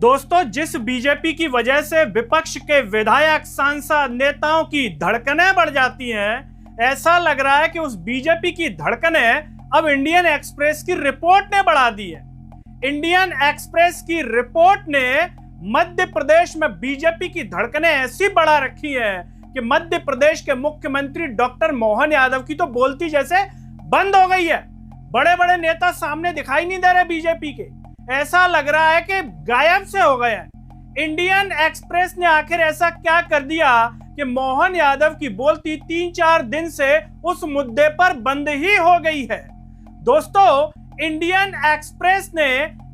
दोस्तों, जिस बीजेपी की वजह से विपक्ष के विधायक, सांसद, नेताओं की धड़कनें बढ़ जाती हैं, ऐसा लग रहा है कि उस बीजेपी की धड़कनें अब इंडियन एक्सप्रेस की रिपोर्ट ने बढ़ा दी है। इंडियन एक्सप्रेस की रिपोर्ट ने मध्य प्रदेश में बीजेपी की धड़कनें ऐसी बढ़ा रखी है कि मध्य प्रदेश के मुख्यमंत्री डॉक्टर मोहन यादव की तो बोलती जैसे बंद हो गई है। बड़े बड़े नेता सामने दिखाई नहीं दे रहे बीजेपी के, ऐसा लग रहा है कि गायब से हो गए हैं। इंडियन एक्सप्रेस ने आखिर ऐसा क्या कर दिया कि मोहन यादव की बोलती 3-4 दिन से उस मुद्दे पर बंद ही हो गई है। दोस्तों, इंडियन एक्सप्रेस ने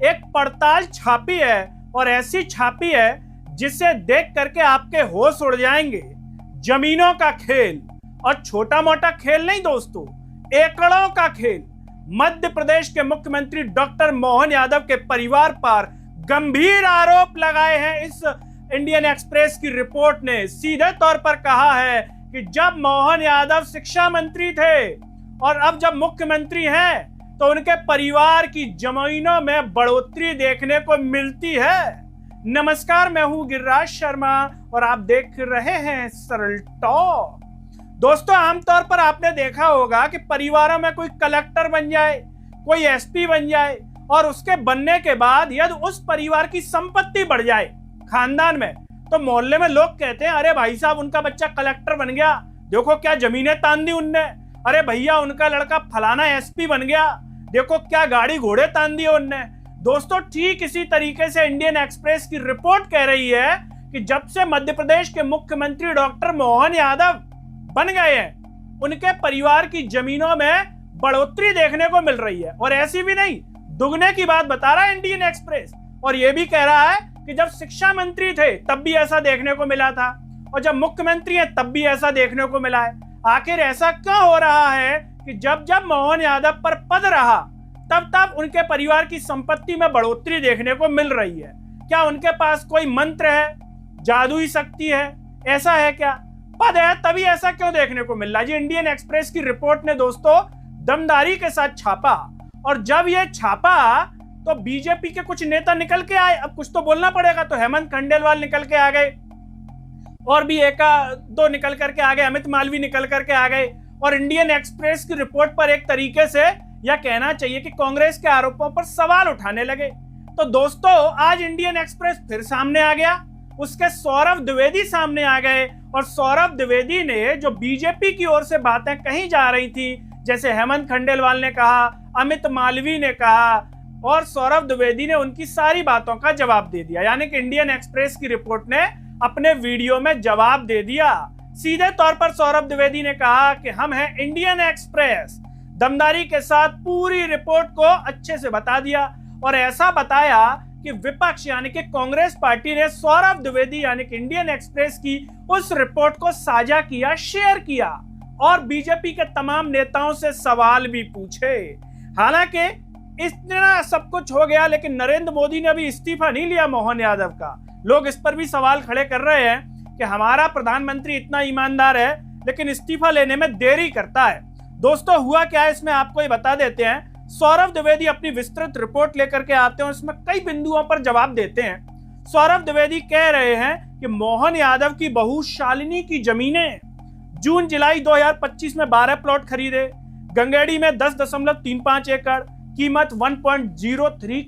एक पड़ताल छापी है और ऐसी छापी है जिसे देख करके आपके होश उड़ जाएंगे। जमीनों का खेल, और छोटा मोटा खेल नहीं दोस्तों, एकड़ों का खेल। मध्य प्रदेश के मुख्यमंत्री डॉक्टर मोहन यादव के परिवार पर गंभीर आरोप लगाए हैं। इस इंडियन एक्सप्रेस की रिपोर्ट ने सीधे तौर पर कहा है कि जब मोहन यादव शिक्षा मंत्री थे और अब जब मुख्यमंत्री हैं तो उनके परिवार की जमीनों में बढ़ोतरी देखने को मिलती है। नमस्कार, मैं हूं गिरिराज शर्मा और आप देख रहे हैं सरल टॉक। दोस्तों, आमतौर पर आपने देखा होगा कि परिवारों में कोई कलेक्टर बन जाए, कोई एसपी बन जाए और उसके बनने के बाद यदि उस परिवार की संपत्ति बढ़ जाए खानदान में, तो मोहल्ले में लोग कहते हैं, अरे भाई साहब, उनका बच्चा कलेक्टर बन गया, देखो क्या जमीनें तान दी उनने। अरे भैया, उनका लड़का फलाना एसपी बन गया, देखो क्या गाड़ी घोड़े तान दिए उनने। दोस्तों, ठीक इसी तरीके से इंडियन एक्सप्रेस की रिपोर्ट कह रही है कि जब से मध्य प्रदेश के मुख्यमंत्री डॉक्टर मोहन यादव बन गए हैं, उनके परिवार की जमीनों में बढ़ोतरी देखने को मिल रही है। और ऐसी भी नहीं, दुगने की बात बता रहा है इंडियन एक्सप्रेस। और यह भी कह रहा है कि जब शिक्षा मंत्री थे तब भी ऐसा देखने को मिला था और जब मुख्यमंत्री हैं तब भी ऐसा देखने को मिला है। आखिर ऐसा क्यों हो रहा है कि जब जब मोहन यादव पर पद रहा तब तब उनके परिवार की संपत्ति में बढ़ोतरी देखने को मिल रही है? क्या उनके पास कोई मंत्र है, जादुई शक्ति है? ऐसा है क्या? पद है तभी ऐसा क्यों देखने को मिल रहा है? जी, इंडियन एक्सप्रेस की रिपोर्ट ने दोस्तों दमदारी के साथ छापा और जब ये छापा तो बीजेपी के कुछ नेता निकल के आए। अब कुछ तो बोलना पड़ेगा, तो हेमंत खंडेलवाल निकल के आ गए और भी एक दो निकल करके आ गए, अमित मालवीय निकल करके आ गए और इंडियन एक्सप्रेस की रिपोर्ट पर एक तरीके से यह कहना चाहिए कि कांग्रेस के आरोपों पर सवाल उठाने लगे। तो दोस्तों, आज इंडियन एक्सप्रेस फिर सामने आ गया, उसके सौरभ द्विवेदी सामने आ गए और सौरभ द्विवेदी ने जो बीजेपी की ओर से बातें कही जा रही थी, जैसे हेमंत खंडेलवाल ने कहा, अमित मालवीय ने कहा, और सौरभ द्विवेदी ने उनकी सारी बातों का जवाब दे दिया। यानी कि इंडियन एक्सप्रेस की रिपोर्ट ने अपने वीडियो में जवाब दे दिया। सीधे तौर पर सौरभ द्विवेदी ने कहा कि हम हैं इंडियन एक्सप्रेस, दमदारी के साथ पूरी रिपोर्ट को अच्छे से बता दिया और ऐसा बताया कि विपक्ष यानी कि कांग्रेस पार्टी ने सौरभ द्विवेदी यानी कि इंडियन एक्सप्रेस की उस रिपोर्ट को साझा किया, शेयर किया और बीजेपी के तमाम नेताओं से सवाल भी पूछे। हालांकि इतना सब कुछ हो गया, लेकिन नरेंद्र मोदी ने अभी इस्तीफा नहीं लिया मोहन यादव का। लोग इस पर भी सवाल खड़े कर रहे हैं कि हमारा प्रधानमंत्री इतना ईमानदार है लेकिन इस्तीफा लेने में देरी करता है। दोस्तों, हुआ क्या है इसमें आपको ये बता देते हैं। सौरभ द्विवेदी अपनी विस्तृत रिपोर्ट लेकर के आते हैं, इसमें कई बिंदुओं पर जवाब देते हैं। सौरभ द्विवेदी कह रहे हैं कि मोहन यादव की बहू शालिनी की जमीनें जून जुलाई 2025 में 12 प्लॉट खरीदे, गंगेड़ी में 10.35 एकड़, कीमत 1.03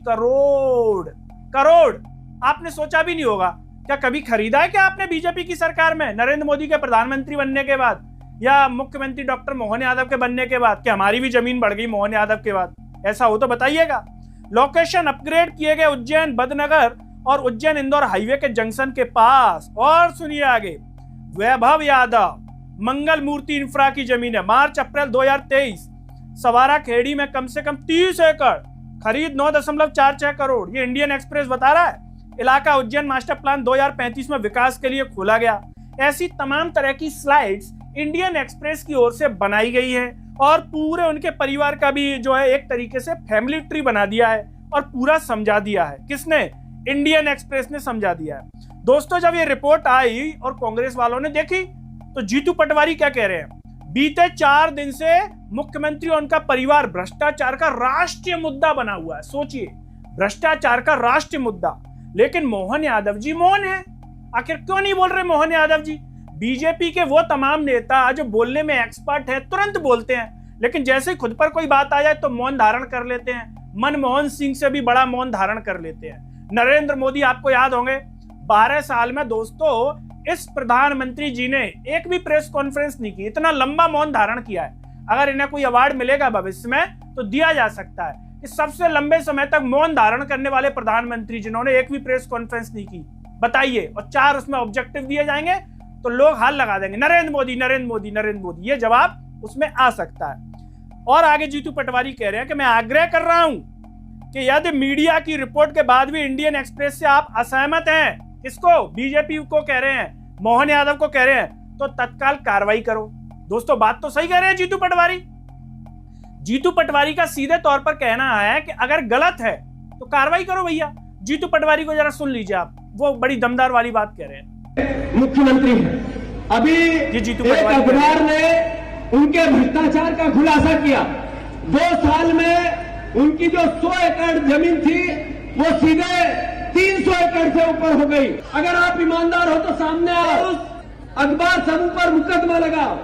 करोड़। आपने सोचा भी नहीं होगा, क्या कभी खरीदा है क्या आपने बीजेपी की सरकार में, नरेंद्र मोदी के प्रधानमंत्री बनने के बाद या मुख्यमंत्री डॉक्टर मोहन यादव के बनने के बाद? क्या हमारी भी जमीन बढ़ गई मोहन यादव के बाद? ऐसा हो तो बताइएगा। लोकेशन अपग्रेड किए गए उज्जैन बदनगर और उज्जैन इंदौर हाईवे के जंक्शन के पास। और सुनिए आगे, वैभव यादव मंगल मूर्ति इंफ्रा की जमीन है, मार्च अप्रैल 2023, सवारा खेड़ी में कम से कम 30 एकड़, खरीद 9.46 करोड़। ये इंडियन एक्सप्रेस बता रहा है। इलाका उज्जैन मास्टर प्लान 2035 में विकास के लिए खोला गया। ऐसी तमाम तरह की स्लाइड्स इंडियन एक्सप्रेस की ओर से बनाई गई है और पूरे उनके परिवार का भी जो है एक तरीके से फैमिली ट्री बना दिया है और पूरा समझा दिया है। किसने? इंडियन एक्सप्रेस ने समझा दिया है। दोस्तों, जब ये रिपोर्ट आई और कांग्रेस वालों ने देखी तो जीतू पटवारी क्या कह रहे हैं, बीते 4 दिन से मुख्यमंत्री और उनका परिवार भ्रष्टाचार का राष्ट्रीय मुद्दा बना हुआ है। सोचिए, भ्रष्टाचार का राष्ट्रीय मुद्दा। लेकिन मोहन यादव जी मौन है। आखिर क्यों नहीं बोल रहे मोहन यादव जी? बीजेपी के वो तमाम नेता जो बोलने में एक्सपर्ट है तुरंत बोलते हैं, लेकिन जैसे ही खुद पर कोई बात आ जाए तो मौन धारण कर लेते हैं। मनमोहन सिंह से भी बड़ा मौन धारण कर लेते हैं। नरेंद्र मोदी, आपको याद होंगे 12 साल में दोस्तों इस प्रधानमंत्री जी ने एक भी प्रेस कॉन्फ्रेंस नहीं की, इतना लंबा मौन धारण किया है। अगर इन्हें कोई अवार्ड मिलेगा भविष्य में तो दिया जा सकता है कि सबसे लंबे समय तक मौन धारण करने वाले प्रधानमंत्री जिन्होंने एक भी प्रेस कॉन्फ्रेंस नहीं की, बताइए। और 4 उसमें ऑब्जेक्टिव दिए जाएंगे तो लोग हाल लगा देंगे, नरेंद्र मोदी नरेंद्र मोदी नरेंद्र मोदी, ये जवाब उसमें आ सकता है। और आगे जीतू पटवारी कह रहे हैं कि मैं आग्रह कर रहा हूं कि यदि मीडिया की रिपोर्ट के बाद भी इंडियन एक्सप्रेस से आप असहमत हैं, किसको? बीजेपी को कह रहे हैं, मोहन यादव को कह रहे हैं, तो तत्काल कार्रवाई करो। दोस्तों बात तो सही कह रहे हैं जीतू पटवारी। जीतू पटवारी का सीधे तौर पर कहना है कि अगर गलत है तो कार्रवाई करो भैया। जीतू पटवारी को जरा सुन लीजिए आप, वो बड़ी दमदार वाली बात कह रहे हैं। मुख्यमंत्री हैं, अभी जीतू एक अखबार ने उनके भ्रष्टाचार का खुलासा किया। 2 साल में उनकी जो 100 एकड़ जमीन थी वो सीधे 300 एकड़ से ऊपर हो गई। अगर आप ईमानदार हो तो सामने आओ, उस अखबार समूह पर मुकदमा लगाओ।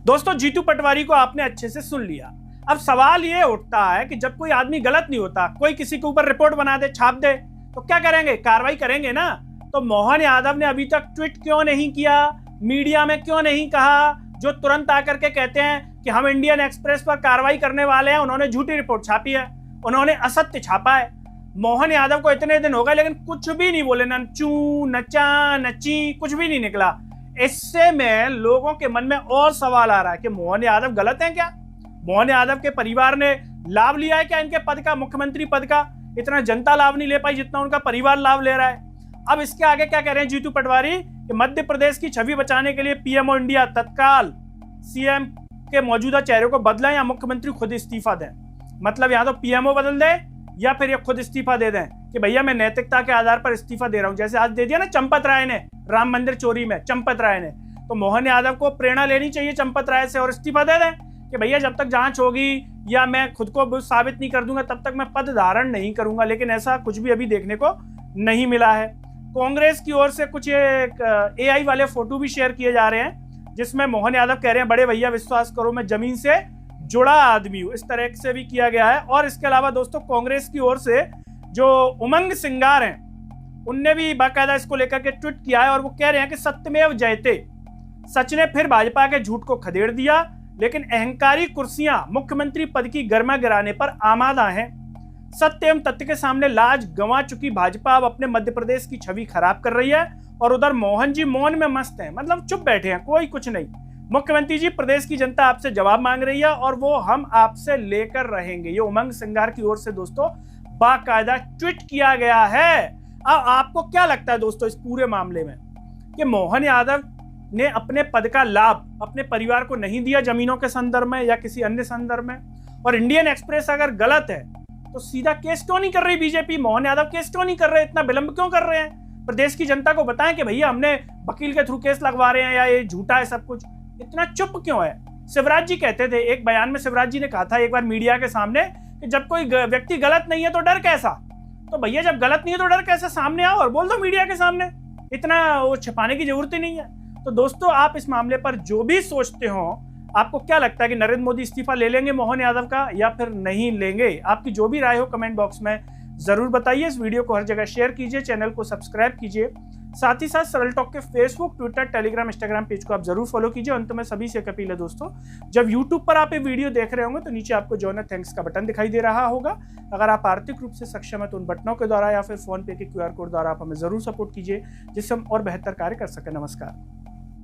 दोस्तों जीतू पटवारी को आपने अच्छे से सुन लिया। अब सवाल ये उठता है कि जब कोई आदमी गलत नहीं होता, कोई किसी के ऊपर रिपोर्ट बना दे, छाप दे, तो क्या करेंगे? कार्रवाई करेंगे ना। तो मोहन यादव ने अभी तक ट्वीट क्यों नहीं किया, मीडिया में क्यों नहीं कहा, जो तुरंत आकर के कहते हैं कि हम इंडियन एक्सप्रेस पर कार्रवाई करने वाले हैं? उन्होंने झूठी रिपोर्ट छापी है, उन्होंने असत्य छापा है। मोहन यादव को इतने दिन हो गए लेकिन कुछ भी नहीं बोले, न चू नचा नची, कुछ भी नहीं निकला। इससे में लोगों के मन में और सवाल आ रहा है कि मोहन यादव गलत हैं क्या? मोहन यादव के परिवार ने लाभ लिया है क्या इनके पद का, मुख्यमंत्री पद का? इतना जनता लाभ नहीं ले पाई जितना उनका परिवार लाभ ले रहा है। अब इसके आगे क्या कह रहे हैं जीतू पटवारी कि मध्य प्रदेश की छवि बचाने के लिए पीएमओ इंडिया तत्काल सीएम के मौजूदा चेहरे को बदलें या मुख्यमंत्री खुद इस्तीफा दें। मतलब या तो पीएमओ बदल दे या फिर ये खुद इस्तीफा दे दें कि भैया मैं नैतिकता के आधार पर इस्तीफा दे रहा हूं। जैसे आज दे दिया ना चंपत राय ने, राम मंदिर चोरी में चंपत राय ने, तो मोहन यादव को प्रेरणा लेनी चाहिए चंपत राय से और इस्तीफा दे दें कि भैया जब तक जांच होगी या मैं खुद को साबित नहीं कर दूंगा तब तक मैं पद धारण नहीं करूंगा। लेकिन ऐसा कुछ भी अभी देखने को नहीं मिला है। कांग्रेस की ओर से कुछ एआई वाले फोटो भी शेयर किए जा रहे हैं जिसमें मोहन यादव कह रहे हैं बड़े भैया विश्वास करो मैं जमीन से जुड़ा आदमी हूं। इस तरह से भी किया गया है। और इसके अलावा दोस्तों कांग्रेस की ओर से जो उमंग सिंगार हैं उनने भी बाकायदा इसको लेकर के ट्वीट किया है और वो कह रहे हैं कि सत्यमेव जयते, सच ने फिर भाजपा के झूठ को खदेड़ दिया, लेकिन अहंकारी कुर्सियां मुख्यमंत्री पद की गर्मा गिराने पर आमादा हैं। सत्य एवं तथ्य के सामने लाज गंवा चुकी भाजपा अब अपने मध्य प्रदेश की छवि खराब कर रही है और उधर मोहन जी मौन में मस्त हैं, मतलब चुप बैठे हैं, कोई कुछ नहीं। मुख्यमंत्री जी प्रदेश की जनता आपसे जवाब मांग रही है और वो हम आपसे लेकर रहेंगे। ये उमंग सिंगार की ओर से दोस्तों बाकायदा ट्वीट किया गया है। अब आपको क्या लगता है दोस्तों इस पूरे मामले में कि मोहन यादव ने अपने पद का लाभ अपने परिवार को नहीं दिया जमीनों के संदर्भ में या किसी अन्य संदर्भ में? और इंडियन एक्सप्रेस अगर गलत है तो सीधा केस क्यों नहीं कर रही बीजेपी? मोहन यादव केस क्यों नहीं कर रहे, इतना विलंब क्यों कर रहे हैं? प्रदेश की जनता को बताएं कि भैया हमने वकील के थ्रू केस लगवा रहे हैं या ये झूठा है सब कुछ। इतना चुप क्यों है? शिवराज जी कहते थे, एक बयान में शिवराज जी ने कहा था एक बार मीडिया के सामने कि जब कोई व्यक्ति गलत नहीं है तो डर कैसा? तो भैया जब गलत नहीं है तो डर कैसा? सामने आओ और बोल दो मीडिया के सामने, इतना वो छिपाने की जरूरत ही नहीं है। तो दोस्तों आप इस मामले पर जो भी सोचते हो, आपको क्या लगता है कि नरेंद्र मोदी इस्तीफा ले लेंगे मोहन यादव का या फिर नहीं लेंगे? आपकी जो भी राय हो कमेंट बॉक्स में जरूर बताइए। इस वीडियो को हर जगह शेयर कीजिए, चैनल को सब्सक्राइब कीजिए, साथ ही साथ सरल टॉक के Facebook, Twitter, Telegram, Instagram page को आप जरूर फॉलो कीजिए। अंत में सभी से एक अपील है दोस्तों, जब यूट्यूब पर आप ये वीडियो देख रहे होंगे तो नीचे आपको जॉइन थैंक्स का बटन दिखाई दे रहा होगा। अगर आप आर्थिक रूप से सक्षम है तो उन बटनों के द्वारा या फिर फोन पे के QR कोड द्वारा आप हमें जरूर सपोर्ट कीजिए जिससे हम और बेहतर कार्य कर सकें। नमस्कार।